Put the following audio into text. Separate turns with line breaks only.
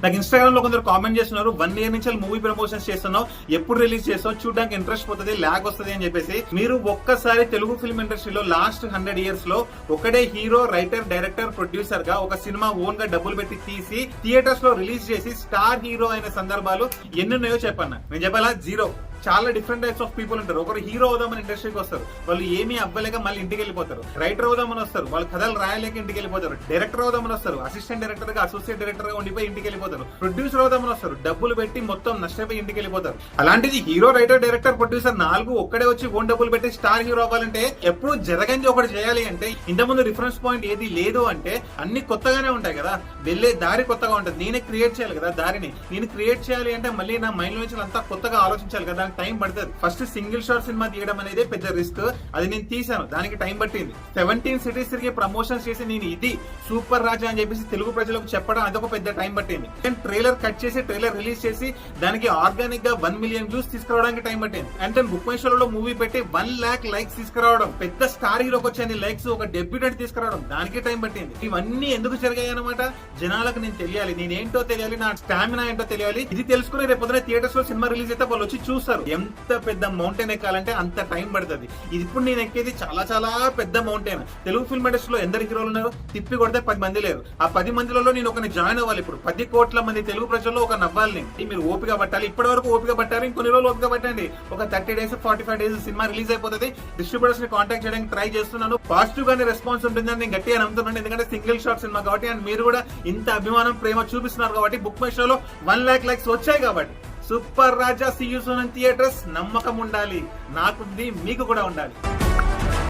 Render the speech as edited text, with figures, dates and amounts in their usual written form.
నాకు ఇన్స్టాగ్రామ్ లో కొందరు కామెంట్ చేస్తున్నారు 1 year నుంచి మూవీ ప్రమోషన్స్ చేస్తున్నావు, ఎప్పుడు రిలీజ్ చేస్తావు, చూడడానికి ఇంట్రెస్ట్ పోతుంది, ల్యాగ్ వస్తుంది అని చెప్పేసి. మీరు ఒక్కసారి తెలుగు ఫిల్మ్ ఇండస్ట్రీలో లాస్ట్ 100 years లో ఒకటే హీరో, రైటర్, డైరెక్టర్, ప్రొడ్యూసర్ గా ఒక సినిమా ఓన్ గా డబ్బులు పెట్టి తీసి థియేటర్స్ లో రిలీజ్ చేసి స్టార్ హీరో అయిన సందర్భాలు ఎన్నున్నాయో చెప్పన్నా. నేను చెప్పాలా? 0. చాలా డిఫరెంట్ టైప్స్ ఆఫ్ పీపుల్ ఉంటారు. ఒకరు హీరో అవుదామని ఇండస్ట్రీకి వస్తారు, వాళ్ళు ఏమీ అవ్వలేక మళ్ళీ ఇంటికి వెళ్ళిపోతారు. రైటర్ అవుదామని వస్తారు, వాళ్ళు కథలు రాయలేక ఇంటికి వెళ్ళిపోతారు. డైరెక్టర్ అవుదామని వస్తారు, అసిస్టెంట్ డైరెక్టర్ గా, అసోసియేట్ డైరెక్టర్ గా ఉండిపోయి ఇంటికి వెళ్ళిపోతారు. ప్రొడ్యూసర్ అవుదామని వస్తారు, డబ్బులు పెట్టి మొత్తం నష్టపోయి ఇంటికి వెళ్ళిపోతారు. అలాంటిది హీరో, రైటర్, డైరెక్టర్, ప్రొడ్యూసర్ 4 ఒక్కడే వచ్చి ఓన్ డబ్బులు పెట్టి స్టార్ హీరో అవ్వాలంటే ఎప్పుడు జరగంది ఒకటి చేయాలి అంటే ఇంతకుముందు రిఫరెన్స్ పాయింట్ ఏది లేదు అంటే అన్ని కొత్తగానే ఉంటాయి కదా, వెళ్లే దారి కొత్తగా ఉంటుంది. నేనే క్రియేట్ చేయాలి కదా దారిని. నేను క్రియేట్ చేయాలి అంటే మళ్ళీ నా మైండ్ నుంచి అంతా కొత్తగా ఆలోచించాలి కదా, దానికి టైం పడుతుంది. ఫస్ట్ సింగిల్ షాట్ సినిమా తీయడం అనేది పెద్ద రిస్క్, అది నేను తీసాను, దానికి టైం పట్టింది. 17 cities తిరిగి ప్రమోషన్స్ చేసి నేను ఇది సూపర్ రాజా అని చెప్పేసి తెలుగు ప్రజలకు చెప్పడం అదొక పెద్ద టైం పట్టింది. ట్రైలర్ కట్ చేసి ట్రైలర్ రిలీజ్ చేసి దానికి ఆర్గానిక్ గా 1 million views తీసుకురావడానికి టైం పట్టింది. అండ్ దెన్ బుక్ మై షోలో మూవీ పెట్టి 1 lakh likes తీసుకురావడం, పెద్ద స్టార్ హీరోకి వచ్చే లైక్స్, ఒక డెబ్యూటెంట్ తీసుకురావడం, దానికి టైం పట్టింది. ఇవన్నీ ఎందుకు జరిగాయి అనమాట, జనాలకు నేను తెలియాలి, నేనేంటో తెలియాలి, నా స్టామినా ఏంటో తెలియాలి. ఇది తెలుసుకుని రేపు పొద్దున థియేటర్స్ లో సినిమా రిలీజ్ అయితే వాళ్ళు వచ్చి చూస్తారు. ఎంత పెద్ద మౌంటైన్ ఎక్కాలంటే అంత టైం పడుతుంది. ఇది ఇప్పుడు నేను ఎక్కేది చాలా చాలా పెద్ద మౌంటైన్. తెలుగు ఫిల్మ్ ఇండస్ట్రీలో ఎందరు హీరోలు ఉన్నారు, తిప్పి కొడితే 10 మంది లేరు. ఆ 10 మందిలో నేను ఒకరిని జాయిన్ అవ్వాలి. ఇప్పుడు 10 కోట్ల మంది తెలుగు ప్రజల్లో ఒక నవ్వాలి. మీరు ఓపిక పట్టాలి, ఇప్పటి వరకు ఓపిక పట్టారు, ఇంకొన్ని రోజులు ఓపిక పట్టండి. ఒక 30 days 45 days సినిమా రిలీజ్ అయిపోతుంది. డిస్ట్రిబ్యూటర్స్ ని కాంటాక్ట్ చేయడానికి ట్రై చేస్తున్నాను. పాజిటివ్ గానే రెస్పాన్స్ ఉంటుందని నేను గట్టిగా నమ్ముతున్నాను. ఎందుకంటే సింగిల్ షాట్ సినిమా కాబట్టి, అండ్ మీరు కూడా ఇంత అభిమానం, ప్రేమ చూపిస్తున్నారు కాబట్టి, బుక్ మై షోలో 1 lakh likes వచ్చాయి కాబట్టి. Super Raja, see you soon in theatres. నమ్మకం ఉండాలి, నాకుంది, మీకు కూడా ఉండాలి.